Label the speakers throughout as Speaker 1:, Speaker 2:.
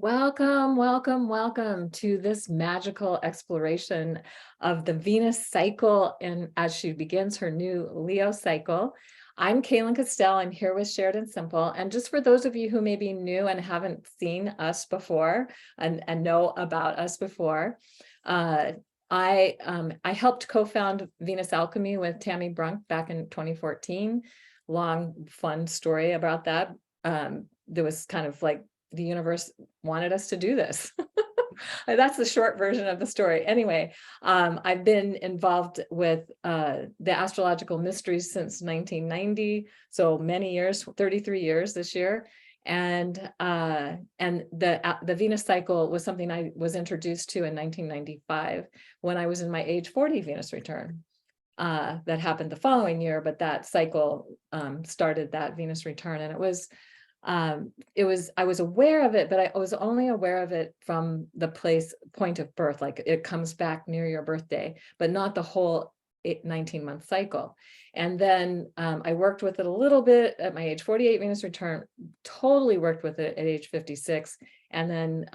Speaker 1: Welcome, welcome, welcome to this magical exploration of the Venus cycle and as she begins her new Leo cycle. I'm Kaylin Castell. I'm here with Sheridan Simple. And just for those of you who may be new and haven't seen us before and know about us before, I helped co-found Venus Alchemy with Tammy Brunk back in 2014. Long, fun story about that. There was kind of like the universe wanted us to do this. That's the short version of the story. Anyway, I've been involved with the astrological mysteries since 1990, so many years, 33 years this year. And the Venus cycle was something I was introduced to in 1995 when I was in my age 40 Venus return. That happened the following year, but that cycle started that Venus return, and I was aware of it, but I was only aware of it from the point of birth, like it comes back near your birthday, but not the whole 19-month cycle. And then I worked with it a little bit at my age 48 Venus return, totally worked with it at age 56. And then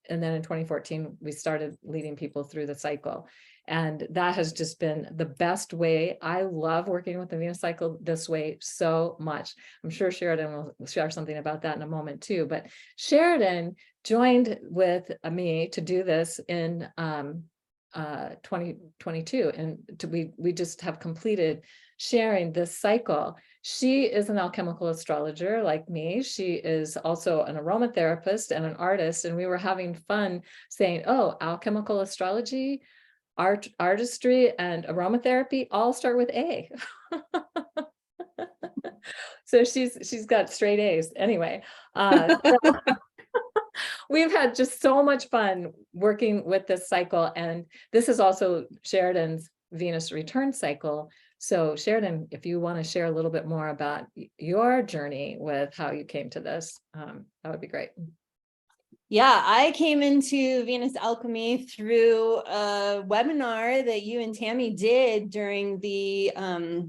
Speaker 1: in 2014, we started leading people through the cycle. And that has just been the best way. I love working with the Venus cycle this way so much. I'm sure Sheridan will share something about that in a moment too. But Sheridan joined with me to do this in 2022. And we just have completed sharing this cycle. She is an alchemical astrologer like me. She is also an aromatherapist and an artist. And we were having fun saying, oh, alchemical astrology, artistry, and aromatherapy all start with A. So she's got straight A's anyway. We've had just so much fun working with this cycle, and this is also Sheridan's Venus return cycle. So Sheridan, if you want to share a little bit more about your journey with how you came to this, that would be great.
Speaker 2: Yeah, I came into Venus Alchemy through a webinar that you and Tammy did during the Anana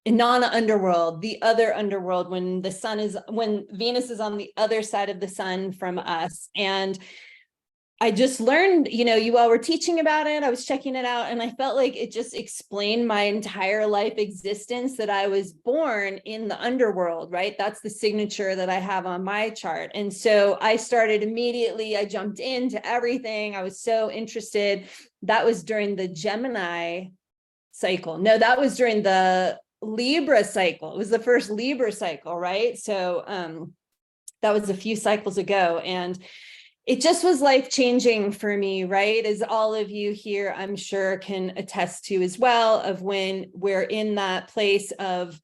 Speaker 2: underworld, the other underworld, when Venus is on the other side of the sun from us. And I just learned, you all were teaching about it. I was checking it out, and I felt like it just explained my entire life existence, that I was born in the underworld, right? That's the signature that I have on my chart. And so I started immediately, I jumped into everything. I was so interested. That was during the Gemini cycle. No, that was during the Libra cycle. It was the first Libra cycle, right? So that was a few cycles ago. And it just was life-changing for me, right? As all of you here, I'm sure, can attest to as well, of when we're in that place of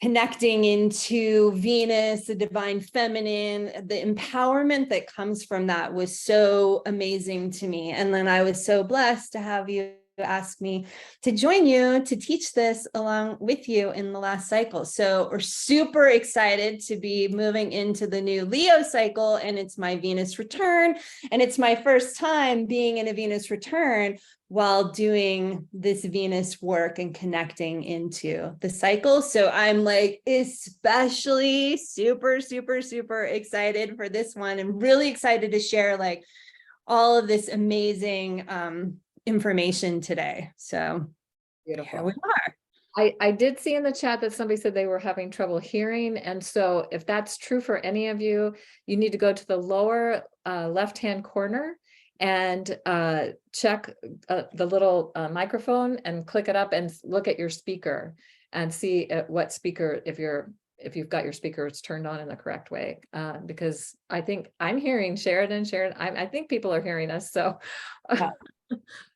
Speaker 2: connecting into Venus, the divine feminine, the empowerment that comes from that was so amazing to me. And then I was so blessed to have you ask me to join you to teach this along with you in the last cycle. So we're super excited to be moving into the new Leo cycle, and it's my Venus return, and it's my first time being in a Venus return while doing this Venus work and connecting into the cycle. So I'm like especially super, super, super excited for this one, and really excited to share like all of this amazing information today. So
Speaker 1: beautiful.
Speaker 2: Here we are.
Speaker 1: I did see in the chat that somebody said they were having trouble hearing. And so if that's true for any of you, you need to go to the lower left-hand corner and check the little microphone and click it up and look at your speaker and see what speaker, if you've got your speakers turned on in the correct way, because I think I'm hearing Sheridan. I think people are hearing us. So
Speaker 2: Yeah.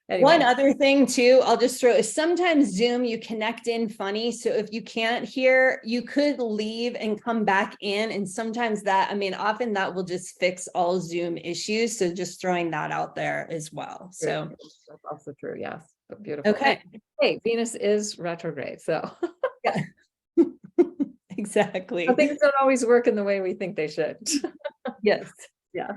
Speaker 1: Anyway.
Speaker 2: One other thing too, I'll just throw is sometimes Zoom, you connect in funny. So if you can't hear, you could leave and come back in. And sometimes often that will just fix all Zoom issues. So just throwing that out there as well. So
Speaker 1: that's also true. Yes. Beautiful.
Speaker 2: Okay.
Speaker 1: Hey, Venus is retrograde. So
Speaker 2: yeah, exactly.
Speaker 1: So things don't always work in the way we think they should.
Speaker 2: Yes.
Speaker 1: Yeah.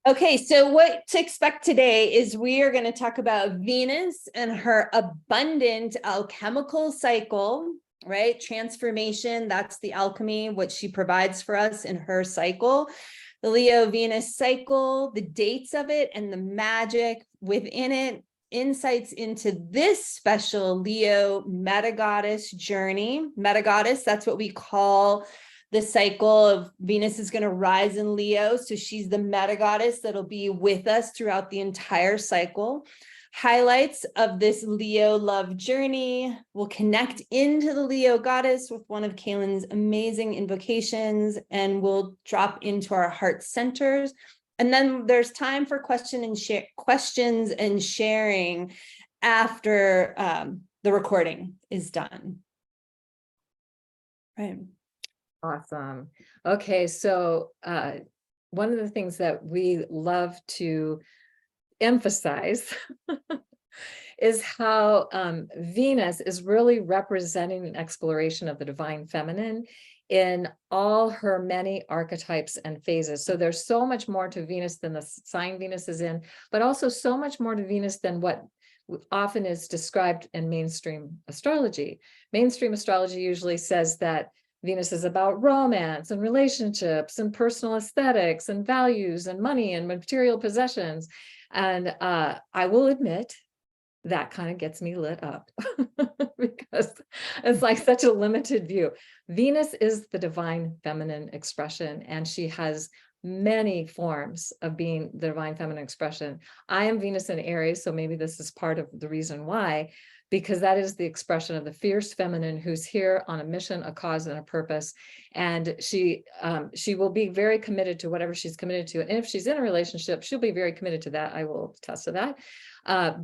Speaker 2: Okay, so what to expect today is we are going to talk about Venus and her abundant alchemical cycle, right? Transformation, that's the alchemy, what she provides for us in her cycle. the Leo Venus cycle, the dates of it, and the magic within it, insights into this special Leo Metagoddis journey. Metagoddis, that's what we call the cycle of Venus is going to rise in Leo. So she's the Metagoddis that'll be with us throughout the entire cycle. Highlights of this Leo love journey. We'll connect into the Leo goddess with one of Kaylin's amazing invocations, and we'll drop into our heart centers. And then there's time for questions and sharing after the recording is done. Right.
Speaker 1: Awesome. Okay, so one of the things that we love to emphasize is how Venus is really representing an exploration of the divine feminine in all her many archetypes and phases. So there's so much more to Venus than the sign Venus is in, but also so much more to Venus than what often is described in mainstream astrology. Mainstream astrology usually says that Venus is about romance and relationships and personal aesthetics and values and money and material possessions. And I will admit that kind of gets me lit up because it's like such a limited view. Venus is the divine feminine expression, and she has many forms of being the divine feminine expression. I am Venus in Aries, so maybe this is part of the reason why, because that is the expression of the fierce feminine who's here on a mission, a cause, and a purpose. And she will be very committed to whatever she's committed to. And if she's in a relationship, she'll be very committed to that. I will attest to that.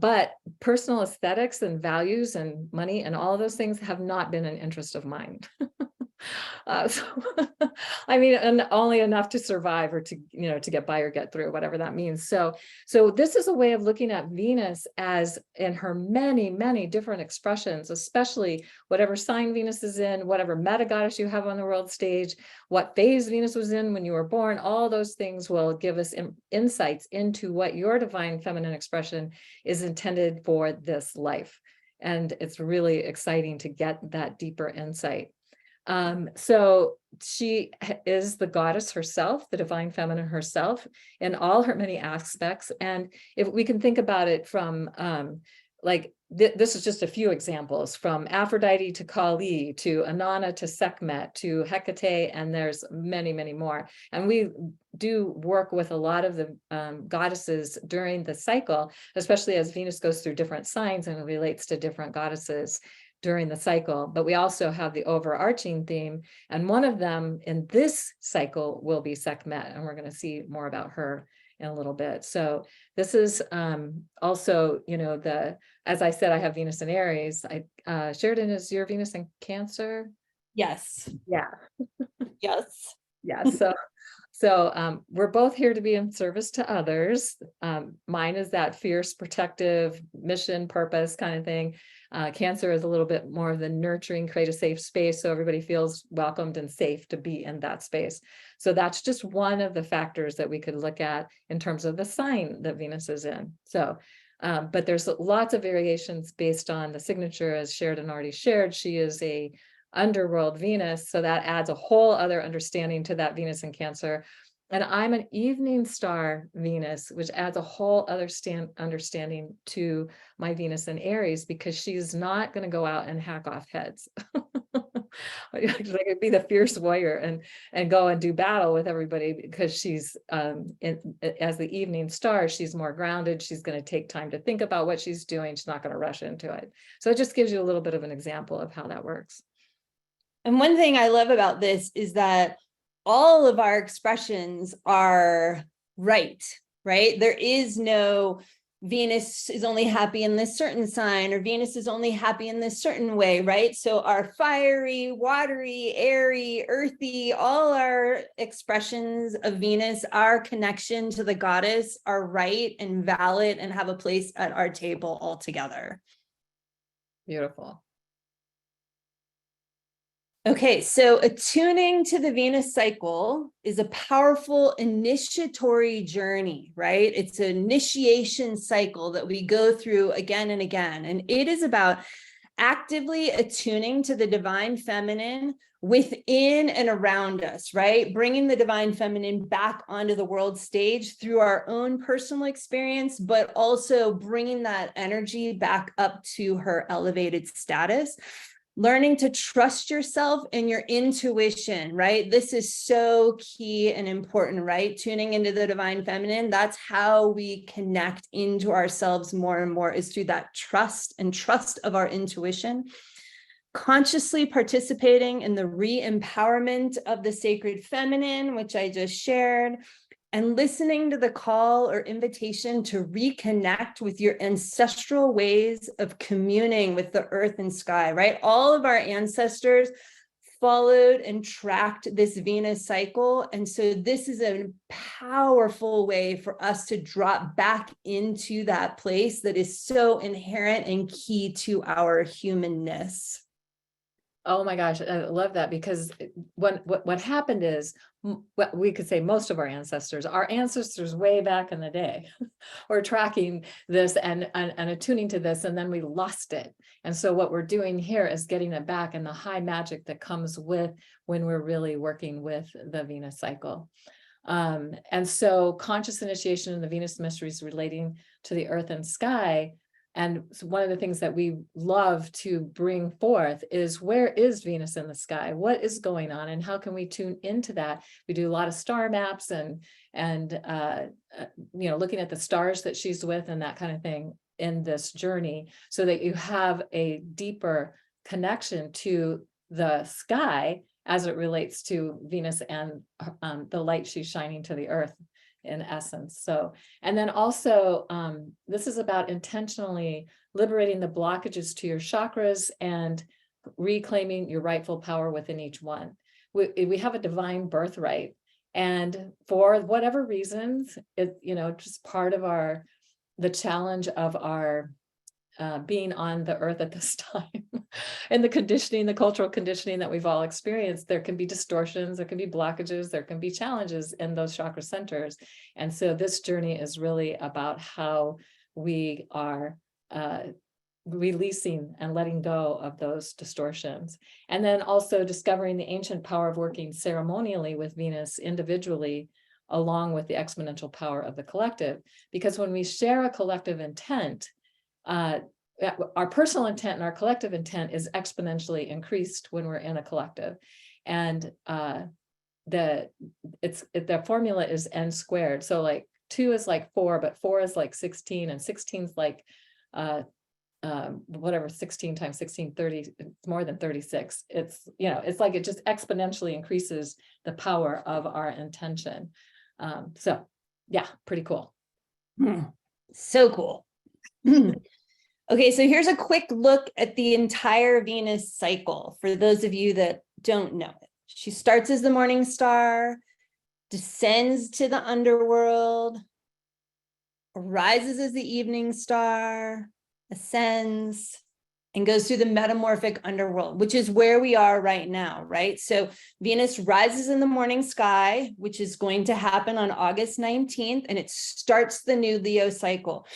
Speaker 1: But personal aesthetics and values and money and all of those things have not been an interest of mine. So, I mean, and only enough to survive or to, to get by or get through, whatever that means. So this is a way of looking at Venus as in her many, many different expressions, especially whatever sign Venus is in, whatever metagoddess you have on the world stage, what phase Venus was in when you were born. All those things will give us insights into what your divine feminine expression is intended for this life. And it's really exciting to get that deeper insight. So she is the goddess herself, the divine feminine herself, in all her many aspects. And if we can think about it from this is just a few examples, from Aphrodite to Kali, to Anana to Sekhmet, to Hecate, and there's many, many more. And we do work with a lot of the goddesses during the cycle, especially as Venus goes through different signs and relates to different goddesses during the cycle. But we also have the overarching theme, and one of them in this cycle will be Sekhmet, and we're going to see more about her in a little bit. So this is also, as I said, I have Venus in Aries. Sheridan, is your Venus in Cancer?
Speaker 2: Yes.
Speaker 1: Yeah.
Speaker 2: Yes.
Speaker 1: Yeah. So we're both here to be in service to others. Mine is that fierce, protective, mission, purpose kind of thing. Cancer is a little bit more of the nurturing, create a safe space so everybody feels welcomed and safe to be in that space. So that's just one of the factors that we could look at in terms of the sign that Venus is in. So, but there's lots of variations based on the signature, as Sheridan already shared. She is a underworld Venus, so that adds a whole other understanding to that Venus in Cancer. And I'm an evening star Venus, which adds a whole other understanding to my Venus in Aries, because she's not going to go out and hack off heads. Like be the fierce warrior and go and do battle with everybody, because she's as the evening star, she's more grounded. She's going to take time to think about what she's doing. She's not going to rush into it. So it just gives you a little bit of an example of how that works.
Speaker 2: And one thing I love about this is that all of our expressions are right? There is no Venus is only happy in this certain sign, or Venus is only happy in this certain way, right? So our fiery, watery, airy, earthy, all our expressions of Venus, our connection to the goddess are right and valid and have a place at our table altogether.
Speaker 1: Beautiful.
Speaker 2: Okay, so attuning to the Venus cycle is a powerful initiatory journey, right? It's an initiation cycle that we go through again and again. And it is about actively attuning to the divine feminine within and around us, right? Bringing the divine feminine back onto the world stage through our own personal experience, but also bringing that energy back up to her elevated status. Learning to trust yourself and your intuition, right? This is so key and important, right? Tuning into the divine feminine. That's how we connect into ourselves more and more, is through that trust of our intuition. Consciously participating in the re-empowerment of the sacred feminine, which I just shared, and listening to the call or invitation to reconnect with your ancestral ways of communing with the earth and sky, right? All of our ancestors followed and tracked this Venus cycle. And so this is a powerful way for us to drop back into that place that is so inherent and key to our humanness.
Speaker 1: Oh my gosh, I love that, because what happened is, what we could say, most of our ancestors way back in the day were tracking this and attuning to this, and then we lost it. And so what we're doing here is getting it back, and the high magic that comes with when we're really working with the Venus cycle. And so conscious initiation in the Venus mysteries relating to the earth and sky. And so one of the things that we love to bring forth is, where is Venus in the sky? What is going on, and how can we tune into that? We do a lot of star maps and looking at the stars that she's with and that kind of thing in this journey, so that you have a deeper connection to the sky as it relates to Venus and the light she's shining to the earth, in essence. So, and then also, this is about intentionally liberating the blockages to your chakras and reclaiming your rightful power within each one. We have a divine birthright, and for whatever reasons, just part of the challenge of our being on the earth at this time and the cultural conditioning that we've all experienced, there can be distortions, there can be blockages, there can be challenges in those chakra centers. And so this journey is really about how we are releasing and letting go of those distortions. And then also discovering the ancient power of working ceremonially with Venus individually, along with the exponential power of the collective. Because when we share a collective intent, our personal intent and our collective intent is exponentially increased when we're in a collective. And the formula is n squared. So like 2 is like 4, but 4 is like 16, and 16 is like 16 times 16, 30, it's more than 36. It's like it just exponentially increases the power of our intention. So yeah, pretty cool.
Speaker 2: So cool. Okay, so here's a quick look at the entire Venus cycle for those of you that don't know it. She starts as the morning star, descends to the underworld, rises as the evening star, ascends, and goes through the metamorphic underworld, which is where we are right now, right? So Venus rises in the morning sky, which is going to happen on August 19th, and it starts the new Leo cycle.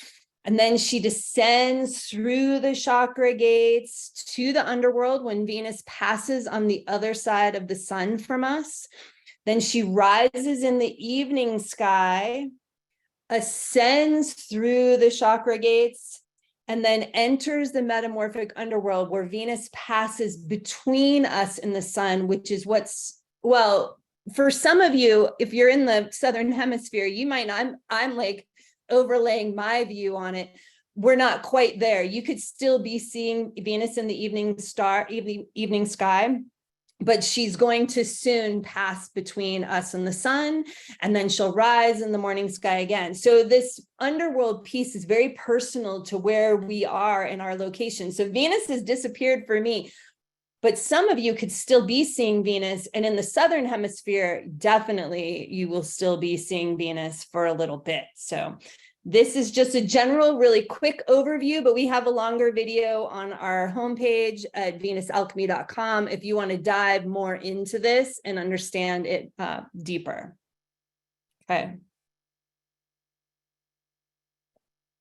Speaker 2: And then she descends through the chakra gates to the underworld when Venus passes on the other side of the sun from us. Then she rises in the evening sky, ascends through the chakra gates, and then enters the metamorphic underworld where Venus passes between us and the sun, which is for some of you, if you're in the Southern Hemisphere, you might not, I'm like overlaying my view on it. We're not quite there. You could still be seeing Venus in the evening sky, but she's going to soon pass between us and the sun, and then she'll rise in the morning sky again. So this underworld piece is very personal to where we are in our location. So Venus has disappeared for me, but some of you could still be seeing Venus, and in the Southern Hemisphere, definitely you will still be seeing Venus for a little bit. So this is just a general, really quick overview, but we have a longer video on our homepage at venusalchemy.com if you want to dive more into this and understand it deeper. Okay.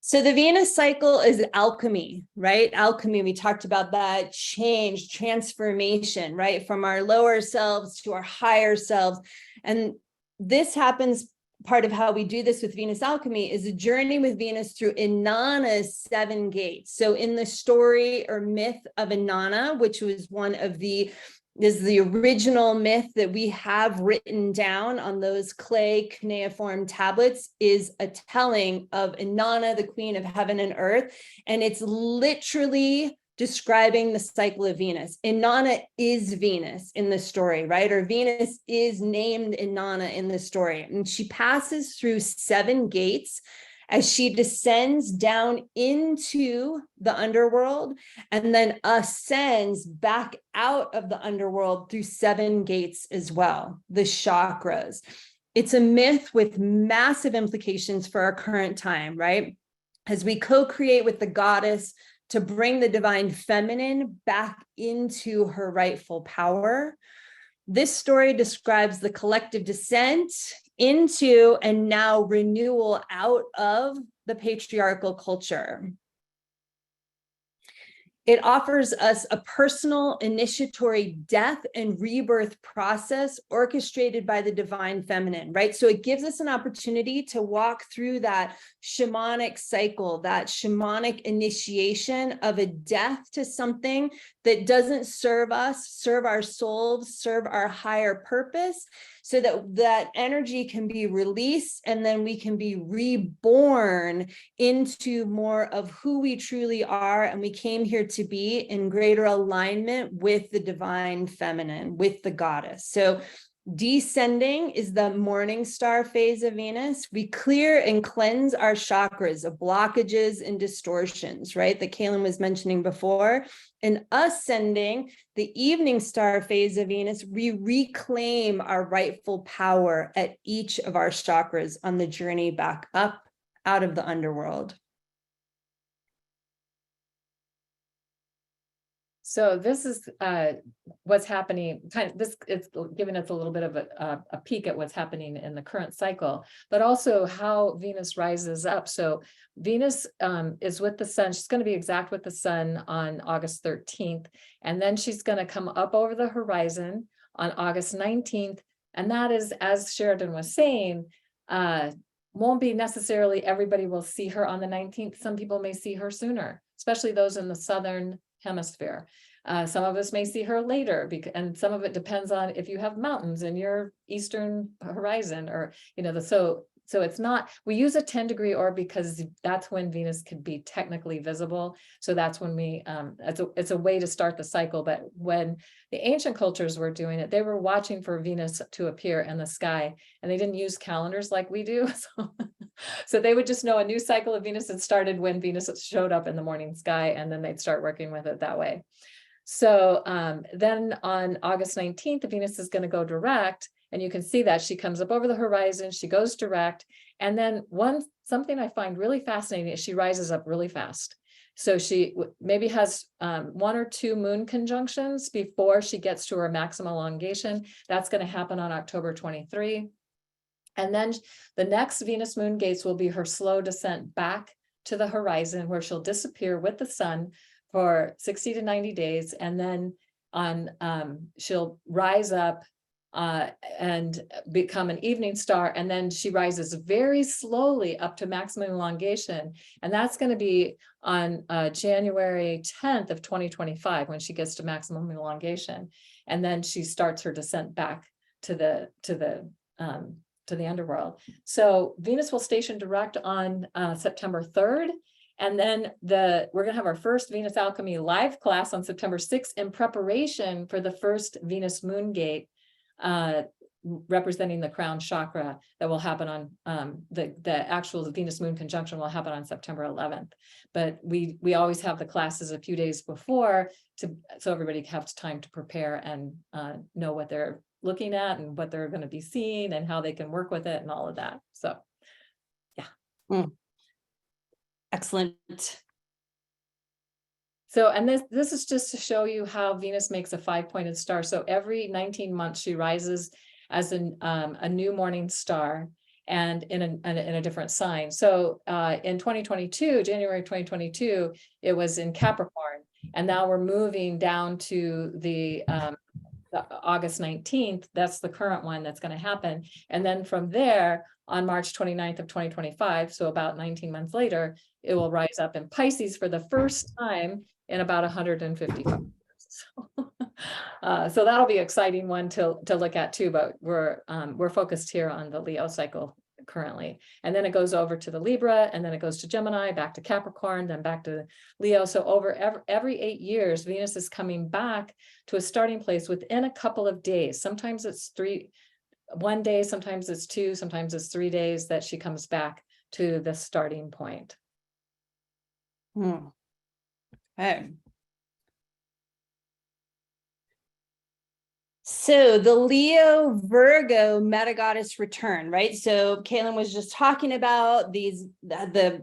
Speaker 2: So the Venus cycle is alchemy, right? Alchemy, we talked about that, change, transformation, right? From our lower selves to our higher selves. And this happens, part of how we do this with Venus alchemy is a journey with Venus through Inanna's 7 gates. So in the story or myth of Anana, which was one of the is the original myth that we have written down on those clay cuneiform tablets, is a telling of Inanna, the queen of heaven and earth. And it's literally describing the cycle of Venus. Inanna is Venus in the story, right? Or Venus is named Inanna in the story. And she passes through 7 gates as she descends down into the underworld and then ascends back out of the underworld through 7 gates as well, the chakras. It's a myth with massive implications for our current time, right? As we co-create with the goddess to bring the divine feminine back into her rightful power. This story describes the collective descent into and now renewal out of the patriarchal culture. It offers us a personal initiatory death and rebirth process orchestrated by the divine feminine, right? So it gives us an opportunity to walk through that shamanic cycle, that shamanic initiation of a death to something that doesn't serve us, serve our souls, serve our higher purpose, so that that energy can be released and then we can be reborn into more of who we truly are. And we came here to be in greater alignment with the divine feminine, with the goddess. So descending is the morning star phase of Venus. We clear and cleanse our chakras of blockages and distortions, right? That Kaylin was mentioning before. And ascending, the evening star phase of Venus, we reclaim our rightful power at each of our chakras on the journey back up out of the underworld.
Speaker 1: So this is what's happening, kind of this, it's giving us a little bit of a peek at what's happening in the current cycle, but also how Venus rises up. So Venus is with the sun. She's going to be exact with the sun on August 13th. And then she's going to come up over the horizon on August 19th. And that is, as Sheridan was saying, won't be necessarily everybody will see her on the 19th. Some people may see her sooner, especially those in the southern hemisphere. Some of us may see her later, and some of it depends on if you have mountains in your eastern horizon, or so it's not, we use a 10-degree orb because that's when Venus could be technically visible. So that's when we it's a way to start the cycle. But when the ancient cultures were doing it, they were watching for Venus to appear in the sky, and they didn't use calendars like we do. So they would just know a new cycle of Venus had started when Venus showed up in the morning sky, and then they'd start working with it that way. So then on August 19th, Venus is going to go direct, and you can see that she comes up over the horizon, she goes direct. And then something I find really fascinating is she rises up really fast. So she maybe has 1 or 2 moon conjunctions before she gets to her maximum elongation. That's going to happen on October 23. And then the next Venus moon gates will be her slow descent back to the horizon, where she'll disappear with the sun for 60 to 90 days. And then she'll rise up and become an evening star. And then she rises very slowly up to maximum elongation. And that's going to be on January 10th of 2025, when she gets to maximum elongation. And then she starts her descent back to the underworld. So Venus will station direct on September 3rd. And then we're going to have our first Venus Alchemy live class on September 6th in preparation for the first Venus moon gate, representing the crown chakra, that will happen on the actual Venus moon conjunction will happen on September 11th. But we always have the classes a few days before so everybody has time to prepare and know what they're looking at and what they're going to be seeing and how they can work with it and all of that. So yeah.
Speaker 2: Excellent.
Speaker 1: So, and this is just to show you how Venus makes a 5-pointed star. So every 19 months she rises as a new morning star. and in a different sign. So in 2022, January 2022, it was in Capricorn, and now we're moving down to the August 19th. That's the current one that's going to happen. And then from there on March 29th of 2025, so about 19 months later, it will rise up in Pisces for the first time in about 155 years. So that'll be an exciting one to look at too, but we're focused here on the Leo cycle currently. And then it goes over to the Libra, and then it goes to Gemini, back to Capricorn, then back to Leo. So over every 8 years, Venus is coming back to a starting place within a couple of days. Sometimes it's 1 day, sometimes it's 2, sometimes it's 3 days that she comes back to the starting point.
Speaker 2: Okay. So the Leo Virgo Metagoddis return, right? So Kaylin was just talking about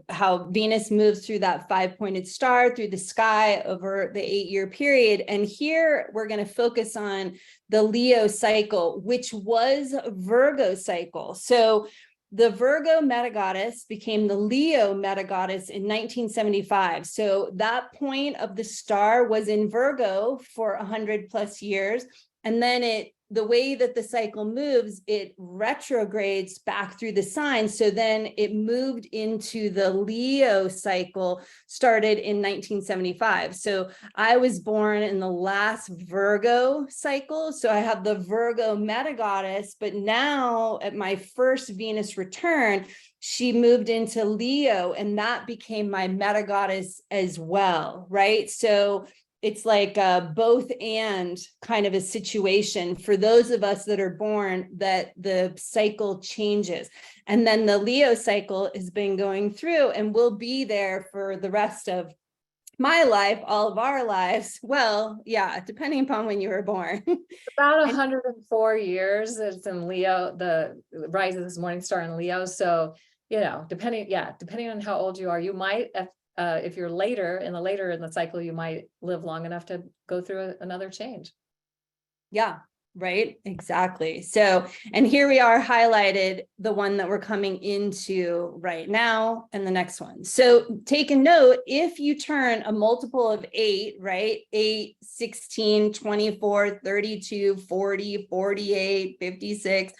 Speaker 2: how Venus moves through that 5-pointed star through the sky over the 8-year period. And here we're going to focus on the Leo cycle, which was Virgo cycle. So the Virgo Metagoddis became the Leo Metagoddis in 1975. So that point of the star was in Virgo for 100+ years. And then the way that the cycle moves, it retrogrades back through the signs. So then it moved into the Leo cycle, started in 1975. So I was born in the last Virgo cycle. So I have the Virgo Metagoddis, but now at my first Venus return, she moved into Leo, and that became my Metagoddis as well, right? So it's like both and kind of a situation for those of us that are born that the cycle changes. And then the Leo cycle has been going through and will be there for the rest of my life, all of our lives. Well, yeah, depending upon when you were born.
Speaker 1: About 104 years it's in Leo, the rise of this morning star in Leo. So, depending on how old you are, you might, if you're later in the cycle, you might live long enough to go through another change.
Speaker 2: Yeah, right. Exactly. So, and here we are highlighted, the one that we're coming into right now and the next one. So take a note, if you turn a multiple of 8, right? 8, 16, 24, 32, 40, 48, 56,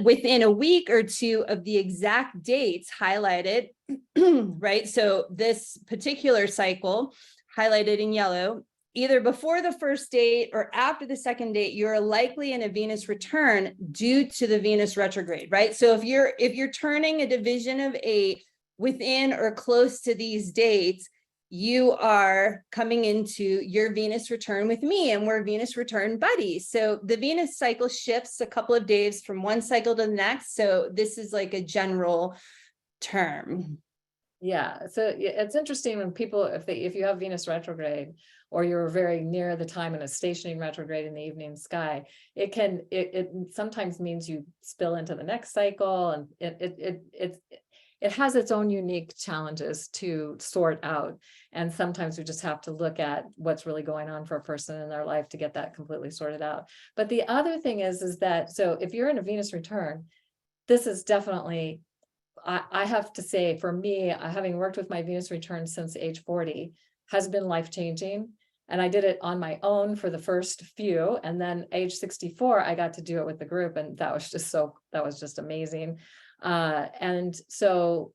Speaker 2: within a week or two of the exact dates highlighted, right? So this particular cycle highlighted in yellow, either before the first date or after the second date, you're likely in a Venus return due to the Venus retrograde, right? So if you're turning a division of 8 within or close to these dates, you are coming into your Venus return with me, and we're Venus return buddies. So the Venus cycle shifts a couple of days from one cycle to the next. So this is like a general term.
Speaker 1: Yeah. So it's interesting when people, if you have Venus retrograde, or you're very near the time in a stationing retrograde in the evening sky, it sometimes means you spill into the next cycle, and it has its own unique challenges to sort out. And sometimes we just have to look at what's really going on for a person in their life to get that completely sorted out. But the other thing is that, so if you're in a Venus return, this is definitely, I have to say, for me, having worked with my Venus return since age 40 has been life-changing. And I did it on my own for the first few. And then age 64, I got to do it with the group. And that was just amazing. And so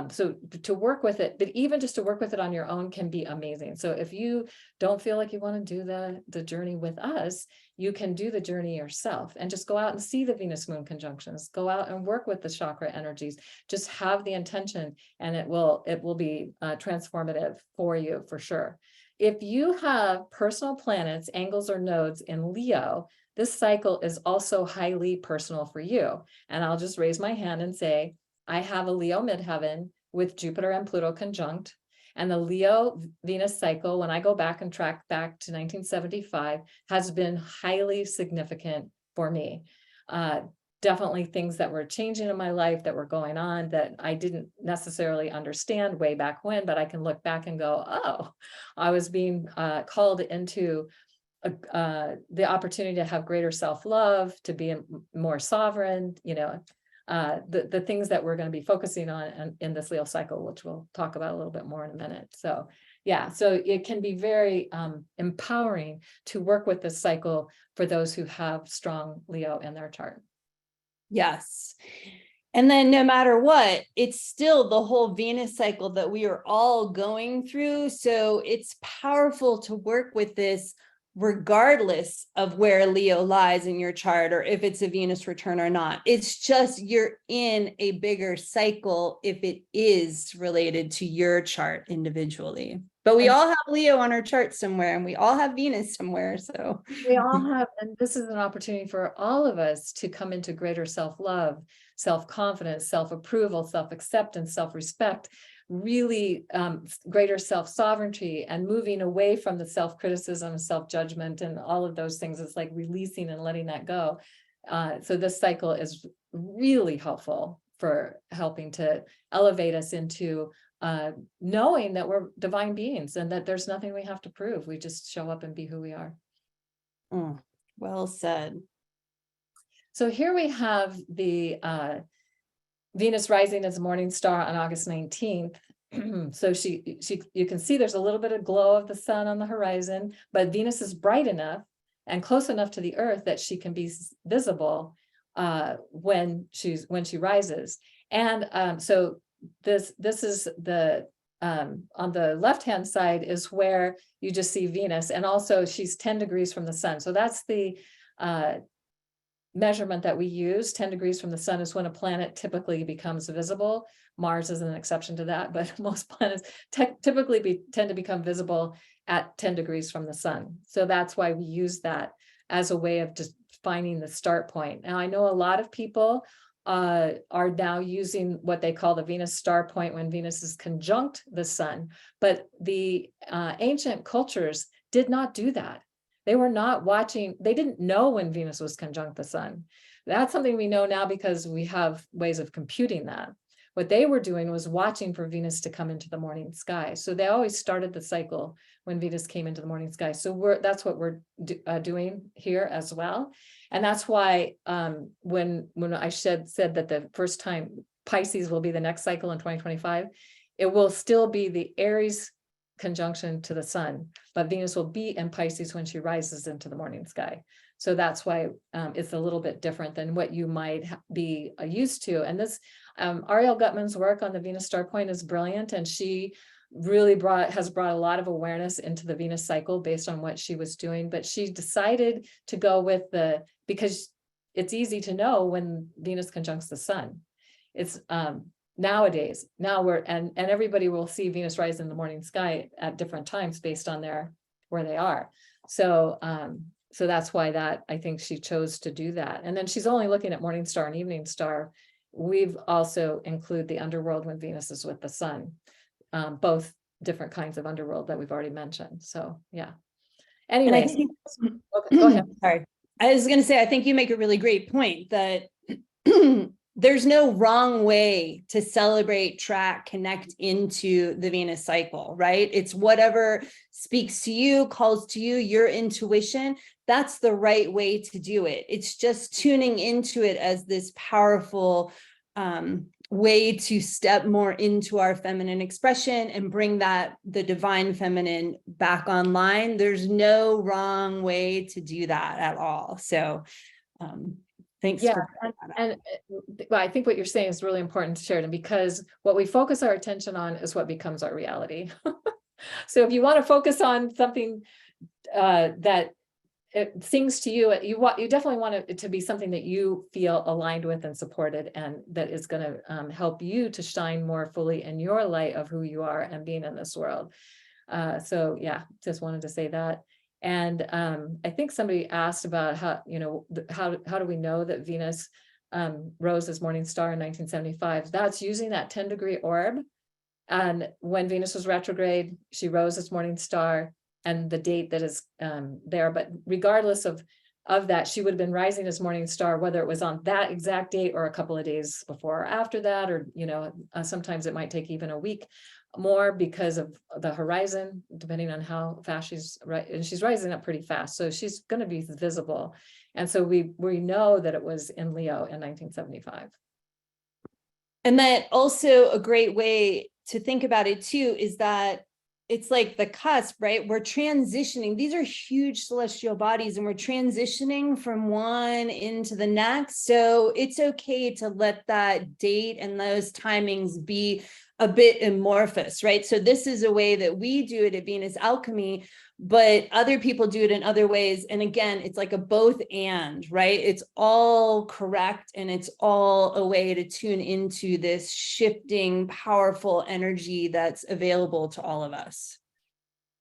Speaker 1: so to work with it, but even just to work with it on your own can be amazing. So if you don't feel like you want to do the journey with us, you can do the journey yourself and just go out and see the Venus moon conjunctions, go out and work with the chakra energies, just have the intention, and it will be transformative for you for sure. If you have personal planets, angles, or nodes in Leo, this cycle is also highly personal for you. And I'll just raise my hand and say, I have a Leo midheaven with Jupiter and Pluto conjunct. And the Leo Venus cycle, when I go back and track back to 1975, has been highly significant for me. Definitely things that were changing in my life, that were going on, that I didn't necessarily understand way back when, but I can look back and go, oh, I was being called into the opportunity to have greater self-love, to be more sovereign, the things that we're going to be focusing on in this Leo cycle, which we'll talk about a little bit more in a minute. So yeah, so it can be very empowering to work with this cycle for those who have strong Leo in their chart.
Speaker 2: Yes. And then no matter what, it's still the whole Venus cycle that we are all going through. So it's powerful to work with this regardless of where Leo lies in your chart, or if it's a Venus return or not. It's just you're in a bigger cycle if it is related to your chart individually. But we all have Leo on our chart somewhere, and we all have Venus somewhere. So
Speaker 1: we all have, and this is an opportunity for all of us to come into greater self-love, self-confidence, self-approval, self-acceptance, self-respect, really greater self-sovereignty, and moving away from the self-criticism, self-judgment, and all of those things. It's like releasing and letting that go. So this cycle is really helpful for helping to elevate us into knowing that we're divine beings and that there's nothing we have to prove. We just show up and be who we are.
Speaker 2: Well said.
Speaker 1: So here we have the Venus rising as a morning star on August 19th. So you can see there's a little bit of glow of the sun on the horizon, but Venus is bright enough and close enough to the earth that she can be visible when she rises. And so this is the on the left-hand side is where you just see Venus, and also she's 10 degrees from the sun. So that's the measurement that we use. 10 degrees from the sun is when a planet typically becomes visible. Mars is an exception to that, but most planets typically tend to become visible at 10 degrees from the sun. So that's why we use that as a way of just finding the start point. Now, I know a lot of people are now using what they call the Venus star point when Venus is conjunct the sun, but the ancient cultures did not do that. They were not watching, they didn't know when Venus was conjunct the sun. That's something we know now because we have ways of computing that. What they were doing was watching for Venus to come into the morning sky. So they always started the cycle when Venus came into the morning sky. So that's what we're doing here as well. And that's why when I said that the first time Pisces will be the next cycle in 2025, it will still be the Aries conjunction to the sun, but Venus will be in Pisces when she rises into the morning sky. So that's why it's a little bit different than what you might be used to. And this Ariel Gutman's work on the Venus star point is brilliant, and she really has brought a lot of awareness into the Venus cycle based on what she was doing. But she decided to go with because it's easy to know when Venus conjuncts the sun. It's nowadays, and everybody will see Venus rise in the morning sky at different times based on where they are. So so that's why I think she chose to do that. And then she's only looking at morning star and evening star. We've also include the underworld when Venus is with the sun, both different kinds of underworld that we've already mentioned. So yeah. Anyways, okay, go ahead.
Speaker 2: Sorry. I was going to say, I think you make a really great point that there's no wrong way to celebrate, track, connect into the Venus cycle, right? It's whatever speaks to you, calls to you, your intuition. That's the right way to do it. It's just tuning into it as this powerful way to step more into our feminine expression and bring the divine feminine back online. There's no wrong way to do that at all. So thanks.
Speaker 1: Yeah, and I think what you're saying is really important, Sheridan, because what we focus our attention on is what becomes our reality. So if you want to focus on something that it sings to you, you definitely want it to be something that you feel aligned with and supported, and that is going to help you to shine more fully in your light of who you are and being in this world. So yeah, just wanted to say that. And I think somebody asked about how do we know that Venus rose as morning star in 1975? That's using that 10-degree orb. And when Venus was retrograde, she rose as morning star, and the date that is there. But regardless of that, she would have been rising as morning star, whether it was on that exact date or a couple of days before or after that, or sometimes it might take even a week. more because of the horizon, depending on how fast she's right, and she's rising up pretty fast, so she's going to be visible. And so we know that it was in Leo in 1975.
Speaker 2: And that also a great way to think about it too is that it's like the cusp, right? We're transitioning. These are huge celestial bodies, and we're transitioning from one into the next. So it's okay to let that date and those timings be a bit amorphous, right? So this is a way that we do it at Venus Alchemy, but other people do it in other ways. And again, it's like a both and, right? It's all correct. And it's all a way to tune into this shifting, powerful energy that's available to all of us.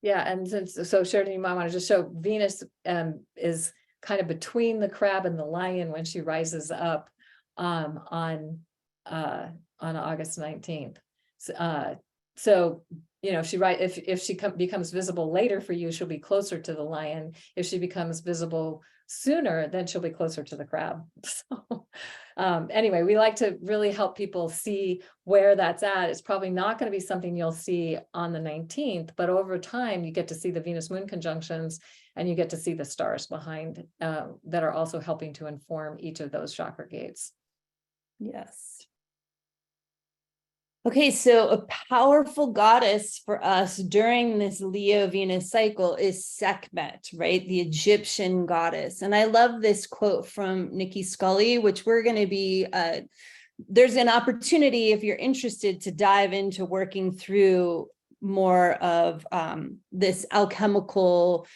Speaker 1: Yeah, and so Sheridan, you might want to just show Venus is kind of between the crab and the lion when she rises up on August 19th. So if she becomes visible later for you, she'll be closer to the lion. If she becomes visible sooner, then she'll be closer to the crab. So anyway, we like to really help people see where that's at. It's probably not going to be something you'll see on the 19th, but over time you get to see the Venus Moon conjunctions, and you get to see the stars behind that are also helping to inform each of those chakra gates.
Speaker 2: Yes. Okay, so a powerful goddess for us during this Leo Venus cycle is Sekhmet, right? The Egyptian goddess. And I love this quote from Nikki Scully, which we're going to be, there's an opportunity if you're interested to dive into working through more of this alchemical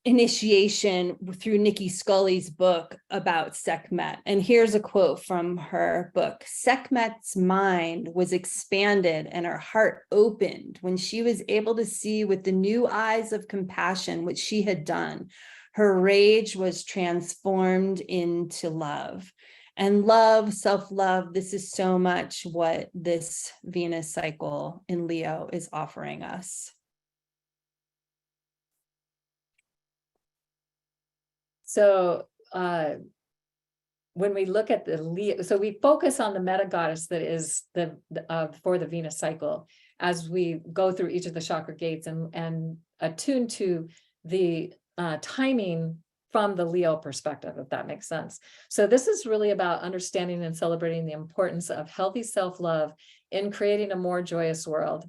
Speaker 2: initiation through Nikki Scully's book about Sekhmet. And here's a quote from her book. Sekhmet's mind was expanded and her heart opened when she was able to see with the new eyes of compassion what she had done. Her rage was transformed into love. And love, self-love, this is so much what this Venus cycle in Leo is offering us.
Speaker 1: So when we look at the Leo, so we focus on the Metagoddis that is for the Venus cycle as we go through each of the chakra gates and attune to the timing from the Leo perspective, if that makes sense. So this is really about understanding and celebrating the importance of healthy self-love in creating a more joyous world.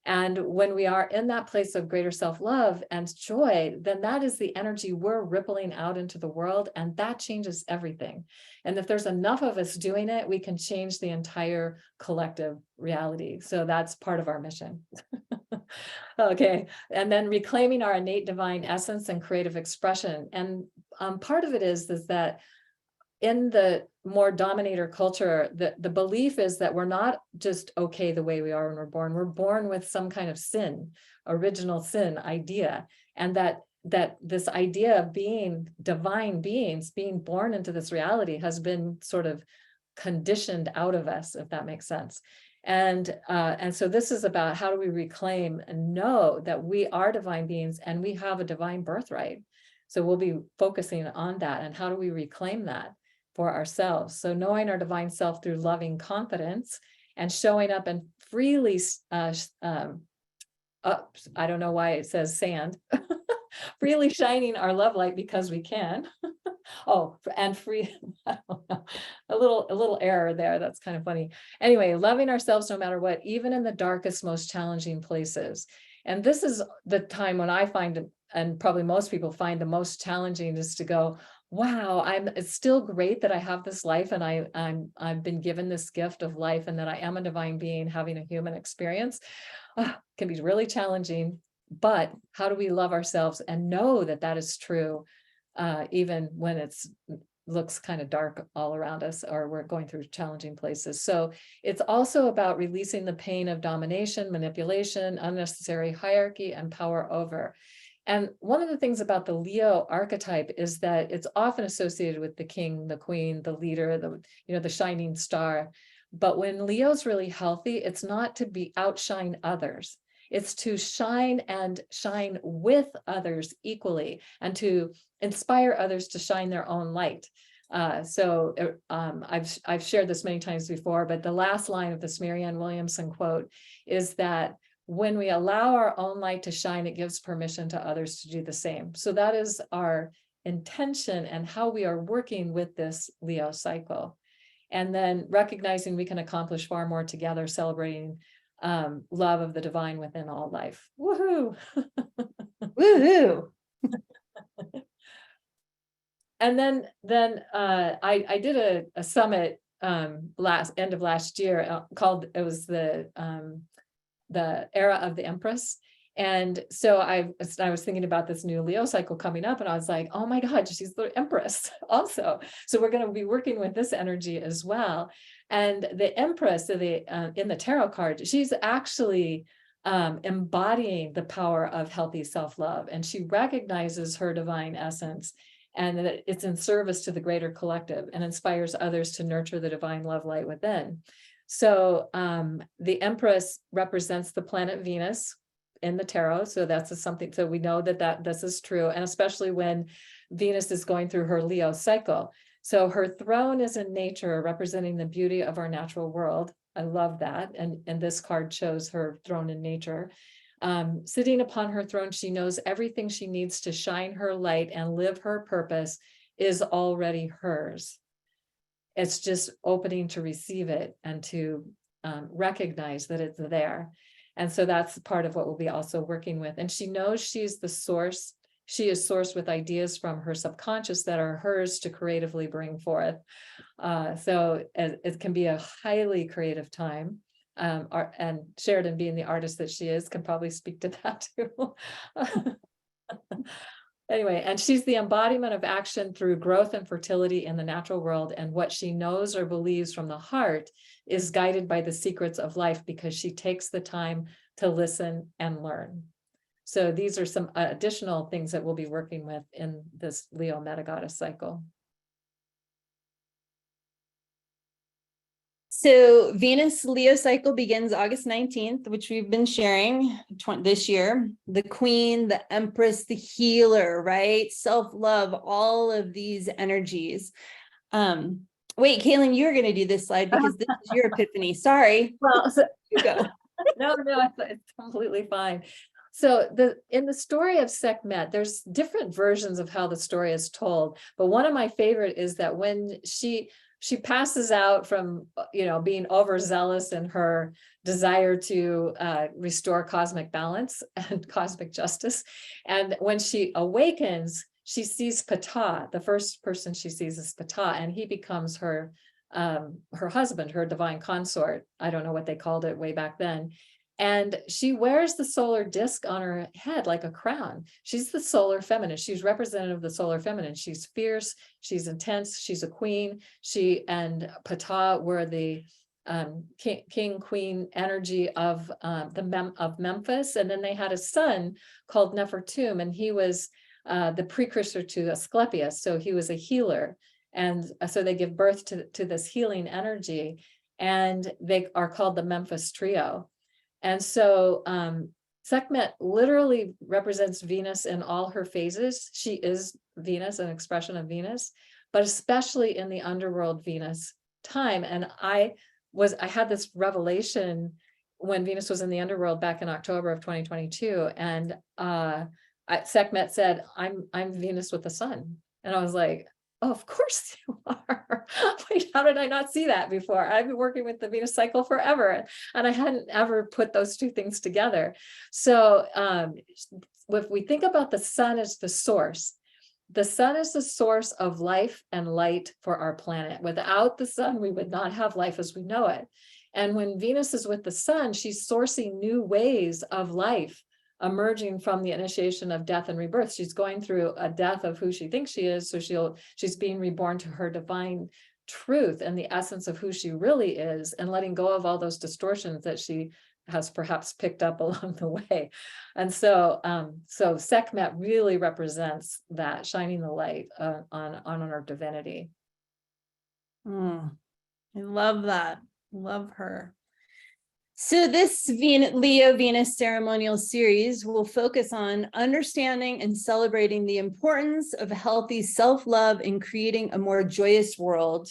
Speaker 1: And when we are in that place of greater self-love and joy, then that is the energy we're rippling out into the world, and that changes everything. And if there's enough of us doing it, we can change the entire collective reality. So that's part of our mission. Okay, and then reclaiming our innate divine essence and creative expression. And part of it is that in the more dominator culture, the belief is that we're not just okay the way we are when we're born with some kind of sin, original sin idea, and that this idea of being divine beings, being born into this reality, has been sort of conditioned out of us, if that makes sense. And so this is about how do we reclaim and know that we are divine beings and we have a divine birthright. So we'll be focusing on that, and how do we reclaim that for ourselves. So knowing our divine self through loving confidence and showing up and freely, I don't know why it says sand, freely shining our love light because we can. Oh, and free, I don't know, a little error there. That's kind of funny. Anyway, loving ourselves no matter what, even in the darkest, most challenging places. And this is the time when I find, and probably most people find, the most challenging is to go, wow, it's still great that I have this life, and I've been given this gift of life, and that I am a divine being having a human experience. Can be really challenging, but how do we love ourselves and know that that is true, even when it looks kind of dark all around us, or we're going through challenging places. So it's also about releasing the pain of domination, manipulation, unnecessary hierarchy, and power over. And one of the things about the Leo archetype is that it's often associated with the king, the queen, the leader, the shining star. But when Leo's really healthy, it's not to outshine others. It's to shine and shine with others equally, and to inspire others to shine their own light. I've shared this many times before, but the last line of this Marianne Williamson quote is that when we allow our own light to shine, it gives permission to others to do the same. So that is our intention and how we are working with this Leo cycle. And then recognizing we can accomplish far more together, celebrating love of the divine within all life. Woohoo!
Speaker 2: Woohoo!
Speaker 1: And then I did a summit end of last year called, it was the era of the Empress. And so I was thinking about this new Leo cycle coming up, and I was like, oh my God, she's the Empress also. So we're going to be working with this energy as well. And the Empress in the tarot card, she's actually embodying the power of healthy self-love, and she recognizes her divine essence, and that it's in service to the greater collective and inspires others to nurture the divine love light within. So the Empress represents the planet Venus in the tarot. So that's something, so we know that this is true. And especially when Venus is going through her Leo cycle. So her throne is in nature, representing the beauty of our natural world. I love that. And this card shows her throne in nature. Sitting upon her throne, she knows everything she needs to shine her light and live her purpose is already hers. It's just opening to receive it and to recognize that it's there. And so that's part of what we'll be also working with. And she knows she's the source. She is sourced with ideas from her subconscious that are hers to creatively bring forth. So it can be a highly creative time. And Sheridan, being the artist that she is, can probably speak to that too. Anyway, and she's the embodiment of action through growth and fertility in the natural world. And what she knows or believes from the heart is guided by the secrets of life, because she takes the time to listen and learn. So these are some additional things that we'll be working with in this Leo Metagoddis cycle.
Speaker 2: So Venus Leo cycle begins August 19th, which we've been sharing this year. The Queen, the Empress, the healer, right? Self-love, all of these energies. Wait, Kaylin, you're going to do this slide because this is your epiphany. Sorry.
Speaker 1: Well, so,
Speaker 2: you go.
Speaker 1: No, it's completely fine. So in the story of Sekhmet, there's different versions of how the story is told. But one of my favorite is that when she passes out from, being overzealous in her desire to restore cosmic balance and cosmic justice. And when she awakens, she sees Ptah. The first person she sees is Ptah, and he becomes her husband, her divine consort. I don't know what they called it way back then. And she wears the solar disc on her head like a crown. She's the solar feminine. She's representative of the solar feminine. She's fierce. She's intense. She's a queen. She and Ptah were the king, queen energy of Memphis. And then they had a son called Nefertum, and he was the precursor to Asclepius. So he was a healer. And so they give birth to this healing energy, and they are called the Memphis trio. And so Sekhmet literally represents Venus in all her phases. She is Venus, an expression of Venus, but especially in the underworld Venus time. And I had this revelation when Venus was in the underworld back in October of 2022. And Sekhmet said, I'm Venus with the sun. And I was like, oh, of course you are. Wait, how did I not see that before? I've been working with the Venus cycle forever, and I hadn't ever put those two things together. So if we think about the sun as the source is the source of life and light for our planet. Without the sun, we would not have life as we know it. And when Venus is with the sun, she's sourcing new ways of life, emerging from the initiation of death and rebirth. She's going through a death of who she thinks she is. So she's being reborn to her divine truth and the essence of who she really is, and letting go of all those distortions that she has perhaps picked up along the way. And so Sekhmet really represents that, shining the light on our divinity.
Speaker 2: I love that. Love her. So this Leo Venus ceremonial series will focus on understanding and celebrating the importance of healthy self-love and creating a more joyous world.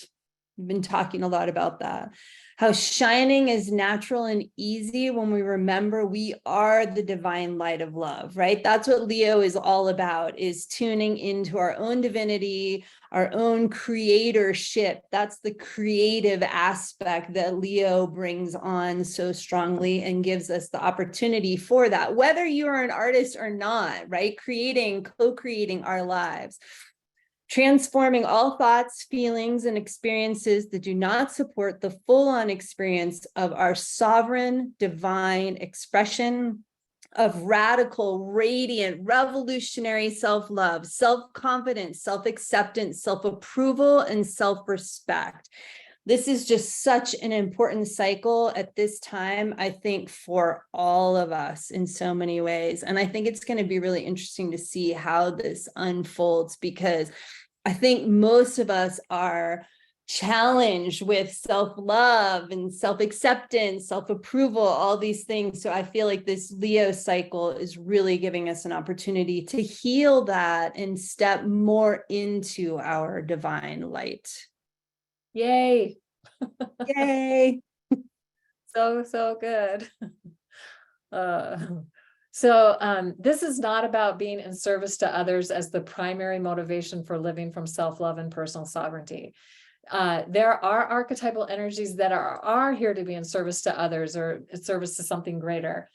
Speaker 2: We've been talking a lot about that. How shining is natural and easy when we remember we are the divine light of love, right? That's what Leo is all about, is tuning into our own divinity, our own creatorship. That's the creative aspect that Leo brings on so strongly and gives us the opportunity for that, whether you're an artist or not, right? Creating, co-creating our lives. Transforming all thoughts, feelings, and experiences that do not support the full-on experience of our sovereign divine expression of radical, radiant, revolutionary self-love, self-confidence, self-acceptance, self-approval, and self-respect. This is just such an important cycle at this time, I think, for all of us in so many ways. And I think it's going to be really interesting to see how this unfolds, because I think most of us are challenged with self-love and self-acceptance, self-approval, all these things. So I feel like this Leo cycle is really giving us an opportunity to heal that and step more into our divine light.
Speaker 1: Yay.
Speaker 2: Yay.
Speaker 1: So good. So this is not about being in service to others as the primary motivation for living from self-love and personal sovereignty. There are archetypal energies that are here to be in service to others or in service to something greater.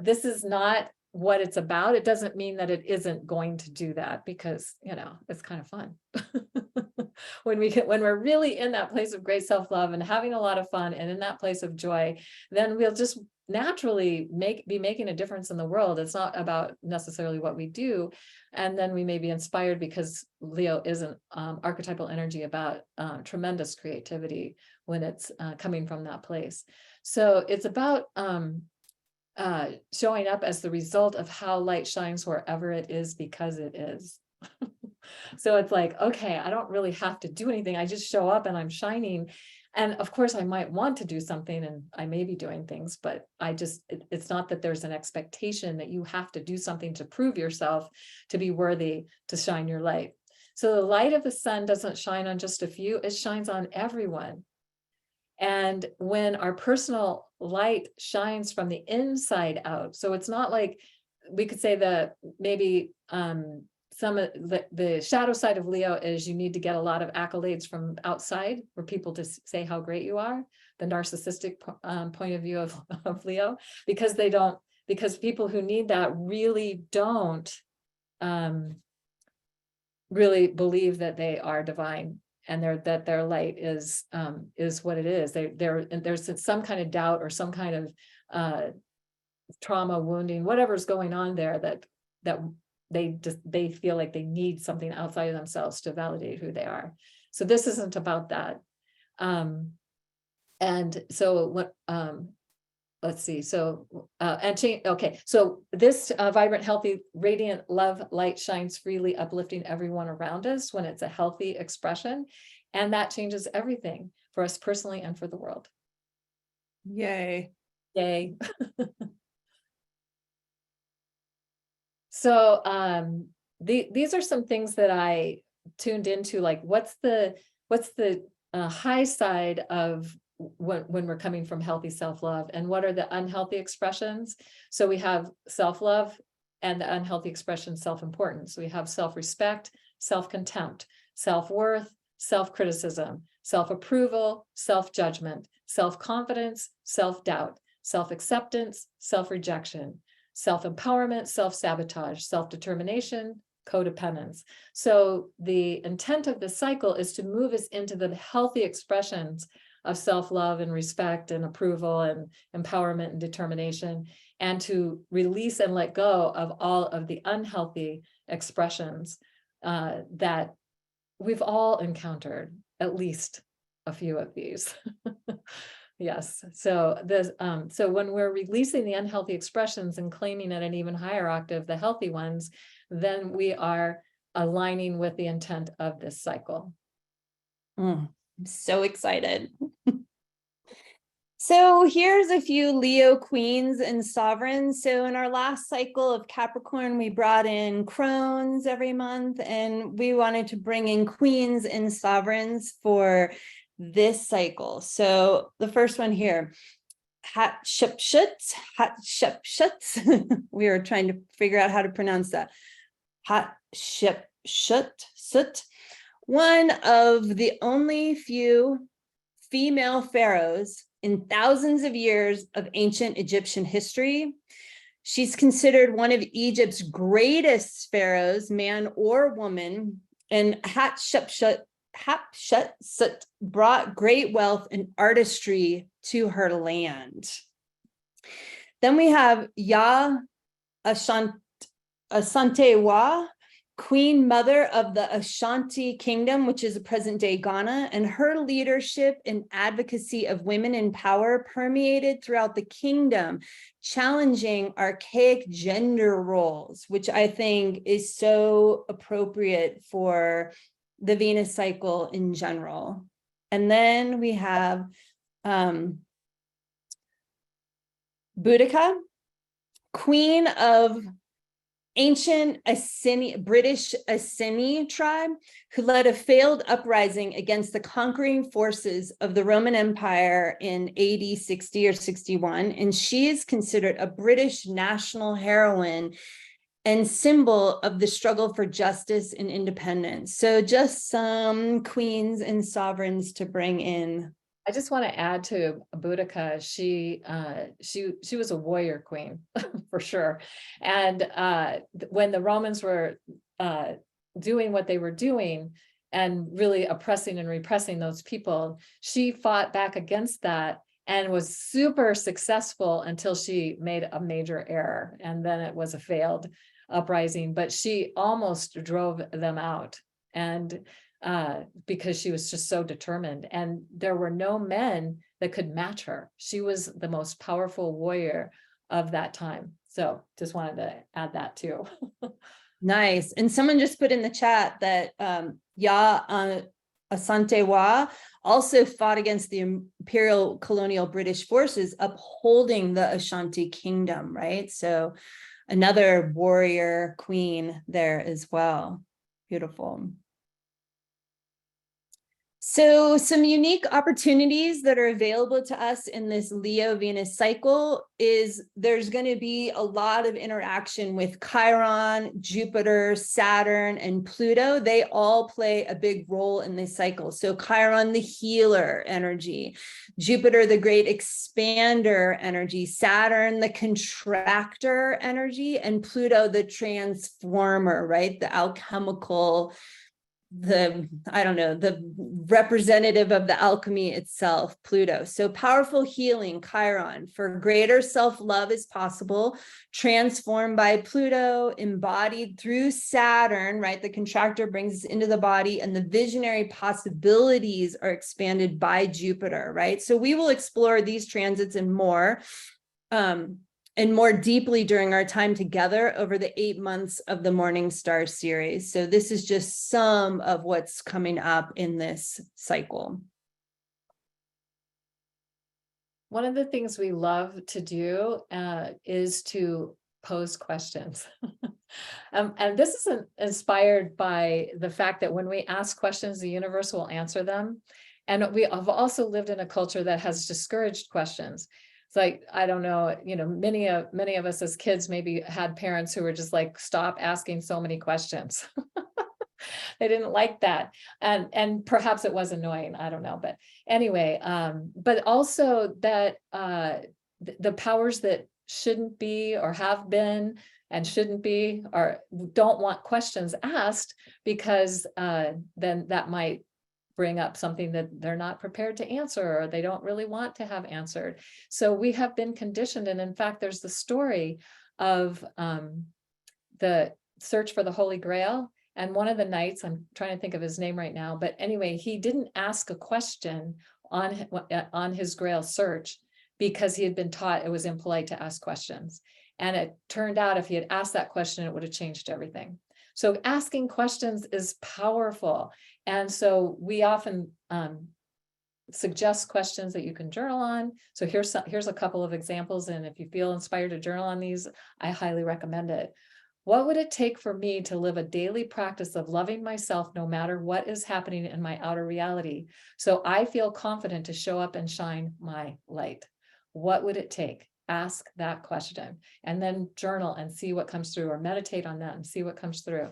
Speaker 1: This is not what it's about. It doesn't mean that it isn't going to do that, because, you know, it's kind of fun. When we're really in that place of great self-love and having a lot of fun and in that place of joy, then we'll just naturally be making a difference in the world. It's not about necessarily what we do. And then we may be inspired, because Leo is an archetypal energy about tremendous creativity when it's coming from that place. So it's about showing up as the result of how light shines wherever it is, because it is. So it's like, okay, I don't really have to do anything. I just show up and I'm shining. And of course, I might want to do something, and I may be doing things, but it's not that there's an expectation that you have to do something to prove yourself to be worthy to shine your light. So the light of the sun doesn't shine on just a few, it shines on everyone. And when our personal light shines from the inside out, so it's not like we could say that maybe some of the shadow side of Leo is you need to get a lot of accolades from outside for people to say how great you are, the narcissistic point of view of Leo, because people who need that really don't really believe that they are divine, and that their light is what it is. There's some kind of doubt or some kind of trauma, wounding, whatever's going on there, that they feel like they need something outside of themselves to validate who they are. So this isn't about that. And so what, let's see. So, okay. So this vibrant, healthy, radiant love light shines freely, uplifting everyone around us when it's a healthy expression. And that changes everything for us personally and for the world.
Speaker 2: Yay.
Speaker 1: Yay. So these are some things that I tuned into, like what's the high side of when we're coming from healthy self-love, and what are the unhealthy expressions? So we have self-love and the unhealthy expression self-importance. We have self-respect, self-contempt, self-worth, self-criticism, self-approval, self-judgment, self-confidence, self-doubt, self-acceptance, self-rejection, self-empowerment, self-sabotage, self-determination, codependence. So the intent of this cycle is to move us into the healthy expressions of self-love and respect and approval and empowerment and determination, and to release and let go of all of the unhealthy expressions that we've all encountered, at least a few of these. Yes. So so when we're releasing the unhealthy expressions and claiming at an even higher octave the healthy ones, then we are aligning with the intent of this cycle.
Speaker 2: I'm so excited. So here's a few Leo queens and sovereigns. So in our last cycle of Capricorn, we brought in crones every month, and we wanted to bring in queens and sovereigns for this cycle. So the first one here, Hatshepsut. We were trying to figure out how to pronounce that. Hatshepsut, one of the only few female pharaohs in thousands of years of ancient Egyptian history. She's considered one of Egypt's greatest pharaohs, man or woman, and Hatshepsut brought great wealth and artistry to her land. Then we have Ya Asantewaa, Queen Mother of the Ashanti Kingdom, which is present-day Ghana, and her leadership and advocacy of women in power permeated throughout the kingdom, challenging archaic gender roles, which I think is so appropriate for the Venus cycle in general. And then we have Boudica, Queen of ancient British Iceni tribe, who led a failed uprising against the conquering forces of the Roman Empire in AD 60 or 61. And she is considered a British national heroine and symbol of the struggle for justice and independence. So just some queens and sovereigns to bring in.
Speaker 1: I just want to add to Boudica, she was a warrior queen for sure. And when the Romans were doing what they were doing and really oppressing and repressing those people, she fought back against that and was super successful until she made a major error. And then it was a failed uprising, but she almost drove them out. And because she was just so determined, and there were no men that could match her. She was the most powerful warrior of that time. So just wanted to add that too.
Speaker 2: Nice. And someone just put in the chat that Ya Asantewaa also fought against the imperial colonial British forces upholding the Ashanti Kingdom, right? So another warrior queen there as well. Beautiful. So some unique opportunities that are available to us in this Leo Venus cycle is there's going to be a lot of interaction with Chiron, Jupiter, Saturn, and Pluto. They all play a big role in this cycle. So Chiron, the healer energy, Jupiter, the great expander energy, Saturn, the contractor energy, and Pluto, the transformer, right? The alchemical, the representative of the alchemy itself, Pluto. So powerful healing, Chiron, for greater self-love is possible, transformed by Pluto, embodied through Saturn, right? The contractor brings us into the body, and the visionary possibilities are expanded by Jupiter, right? So we will explore these transits and more deeply during our time together over the 8 months of the Morning Star series. So this is just some of what's coming up in this cycle.
Speaker 1: One of the things we love to do is to pose questions. And this is inspired by the fact that when we ask questions, the universe will answer them. And we have also lived in a culture that has discouraged questions. It's like, I don't know, many of us as kids maybe had parents who were just like, stop asking so many questions. They didn't like that. And perhaps it was annoying. I don't know. But anyway, but also that the powers that shouldn't be or have been and shouldn't be or don't want questions asked, because then that might bring up something that they're not prepared to answer, or they don't really want to have answered. So we have been conditioned. And in fact, there's the story of the search for the Holy Grail. And one of the knights, I'm trying to think of his name right now, but anyway, he didn't ask a question on his Grail search because he had been taught it was impolite to ask questions. And it turned out if he had asked that question, it would have changed everything. So asking questions is powerful. And so we often suggest questions that you can journal on. So here's a couple of examples. And if you feel inspired to journal on these, I highly recommend it. What would it take for me to live a daily practice of loving myself no matter what is happening in my outer reality, so I feel confident to show up and shine my light? What would it take? Ask that question and then journal and see what comes through, or meditate on that and see what comes through.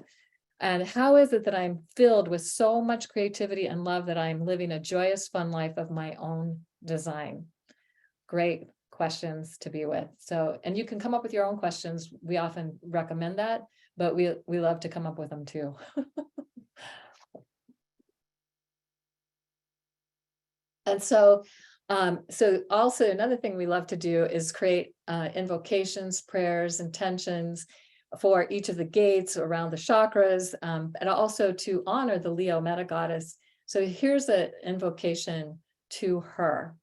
Speaker 1: And how is it that I'm filled with so much creativity and love that I'm living a joyous, fun life of my own design? Great questions to be with. So, and you can come up with your own questions. We often recommend that, but we love to come up with them too. And so also another thing we love to do is create invocations, prayers, intentions for each of the gates around the chakras, and also to honor the Leo Metagoddis. So here's an invocation to her.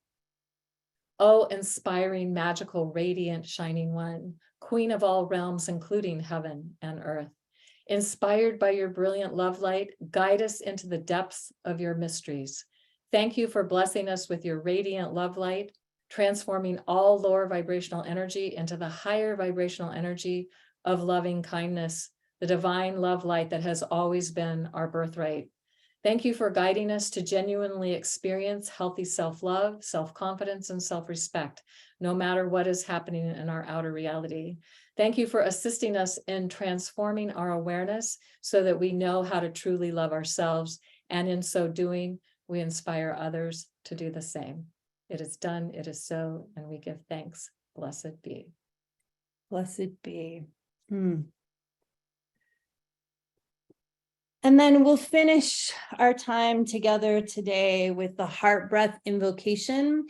Speaker 1: Oh, inspiring, magical, radiant, shining one, queen of all realms, including heaven and earth. Inspired by your brilliant love light, guide us into the depths of your mysteries. Thank you for blessing us with your radiant love light, transforming all lower vibrational energy into the higher vibrational energy of loving kindness, the divine love light that has always been our birthright. Thank you for guiding us to genuinely experience healthy self-love, self-confidence, and self-respect, no matter what is happening in our outer reality. Thank you for assisting us in transforming our awareness so that we know how to truly love ourselves, and in so doing, we inspire others to do the same. It is done, it is so, and we give thanks. Blessed be.
Speaker 2: Blessed be. And then we'll finish our time together today with the heart breath invocation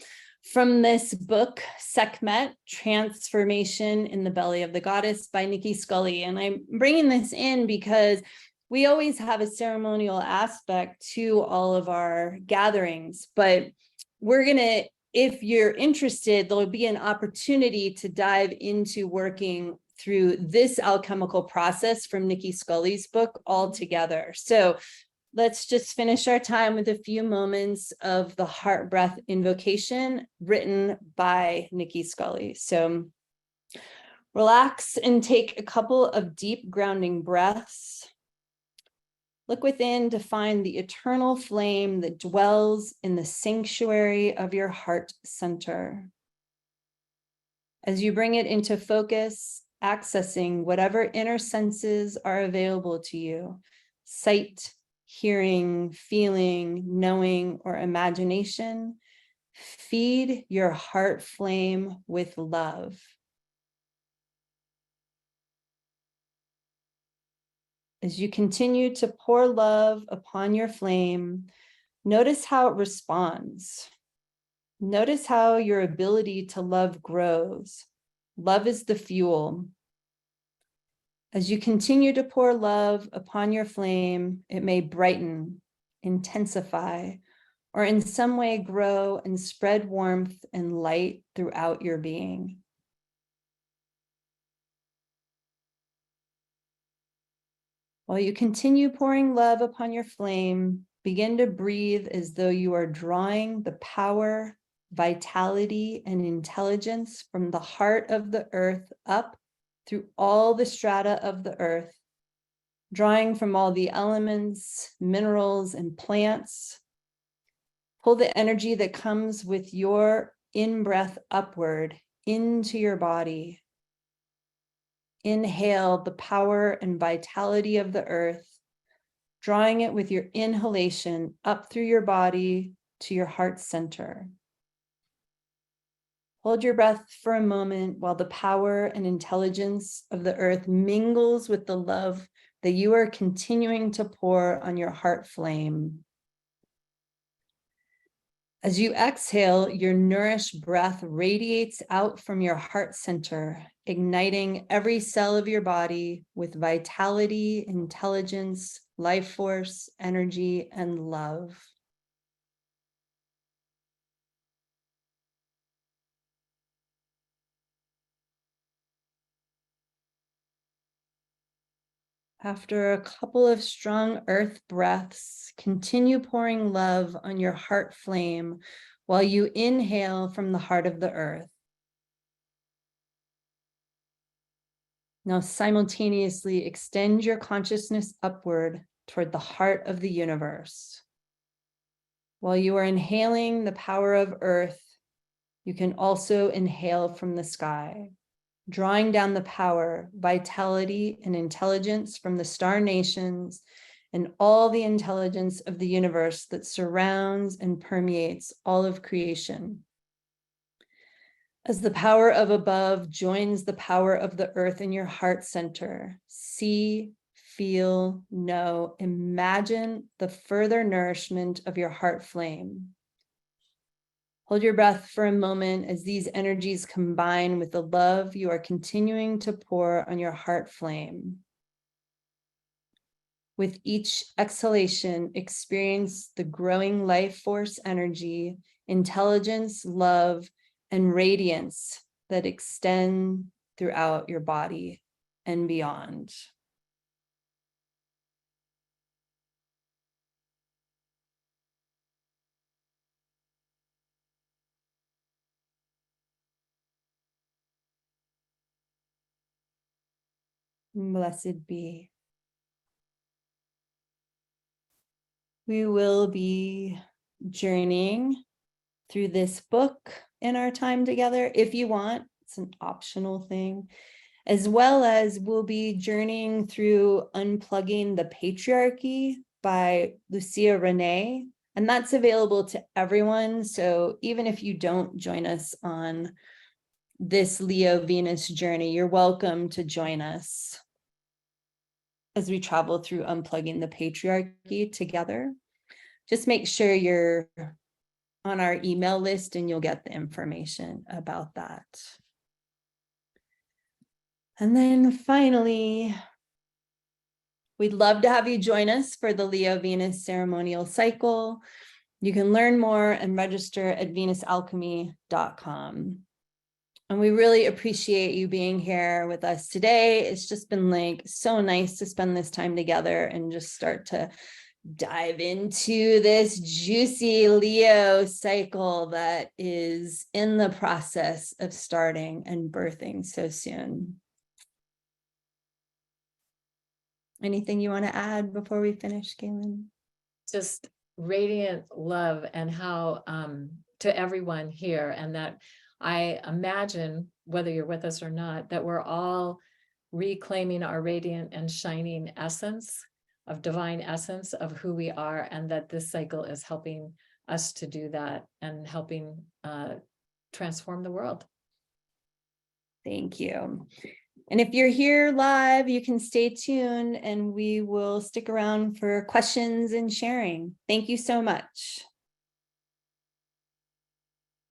Speaker 2: from this book, Sekhmet, Transformation in the Belly of the Goddess by Nikki Scully. And I'm bringing this in because we always have a ceremonial aspect to all of our gatherings, but we're going to, if you're interested, there'll be an opportunity to dive into working through this alchemical process from Nikki Scully's book all together. So let's just finish our time with a few moments of the heart breath invocation written by Nikki Scully. So relax and take a couple of deep grounding breaths. Look within to find the eternal flame that dwells in the sanctuary of your heart center. As you bring it into focus, accessing whatever inner senses are available to you, sight, hearing, feeling, knowing, or imagination, feed your heart flame with love. As you continue to pour love upon your flame, notice how it responds. Notice how your ability to love grows. Love is the fuel. As you continue to pour love upon your flame, it may brighten, intensify, or in some way grow and spread warmth and light throughout your being. While you continue pouring love upon your flame, begin to breathe as though you are drawing the power, vitality, and intelligence from the heart of the earth up through all the strata of the earth, drawing from all the elements, minerals, and plants. Pull the energy that comes with your in-breath upward into your body. Inhale the power and vitality of the earth, drawing it with your inhalation up through your body to your heart center. Hold your breath for a moment while the power and intelligence of the earth mingles with the love that you are continuing to pour on your heart flame. As you exhale, your nourished breath radiates out from your heart center, igniting every cell of your body with vitality, intelligence, life force, energy, and love. After a couple of strong earth breaths, continue pouring love on your heart flame while you inhale from the heart of the earth. Now simultaneously extend your consciousness upward toward the heart of the universe. While you are inhaling the power of earth, you can also inhale from the sky, drawing down the power, vitality, and intelligence from the star nations and all the intelligence of the universe that surrounds and permeates all of creation. As the power of above joins the power of the earth in your heart center, see, feel, know, imagine the further nourishment of your heart flame. Hold your breath for a moment as these energies combine with the love you are continuing to pour on your heart flame. With each exhalation, experience the growing life force energy, intelligence, love, and radiance that extend throughout your body and beyond. Blessed be. We will be journeying through this book in our time together. If you want, it's an optional thing, as well as we'll be journeying through Unplugging the Patriarchy by Lucia Renee, and that's available to everyone. So even if you don't join us on this Leo Venus journey, you're welcome to join us as we travel through Unplugging the Patriarchy together. Just make sure you're on our email list and you'll get the information about that. And then finally, we'd love to have you join us for the Leo Venus ceremonial cycle. You can learn more and register at venusalchemy.com. And we really appreciate you being here with us today. It's just been like so nice to spend this time together and just start to dive into this juicy Leo cycle that is in the process of starting and birthing so soon. Anything you want to add before we finish, Galen?
Speaker 1: Just radiant love and how to everyone here, and that I imagine, whether you're with us or not, that we're all reclaiming our radiant and shining essence of divine essence of who we are, and that this cycle is helping us to do that and helping transform the world.
Speaker 2: Thank you. And if you're here live, you can stay tuned and we will stick around for questions and sharing. Thank you so much.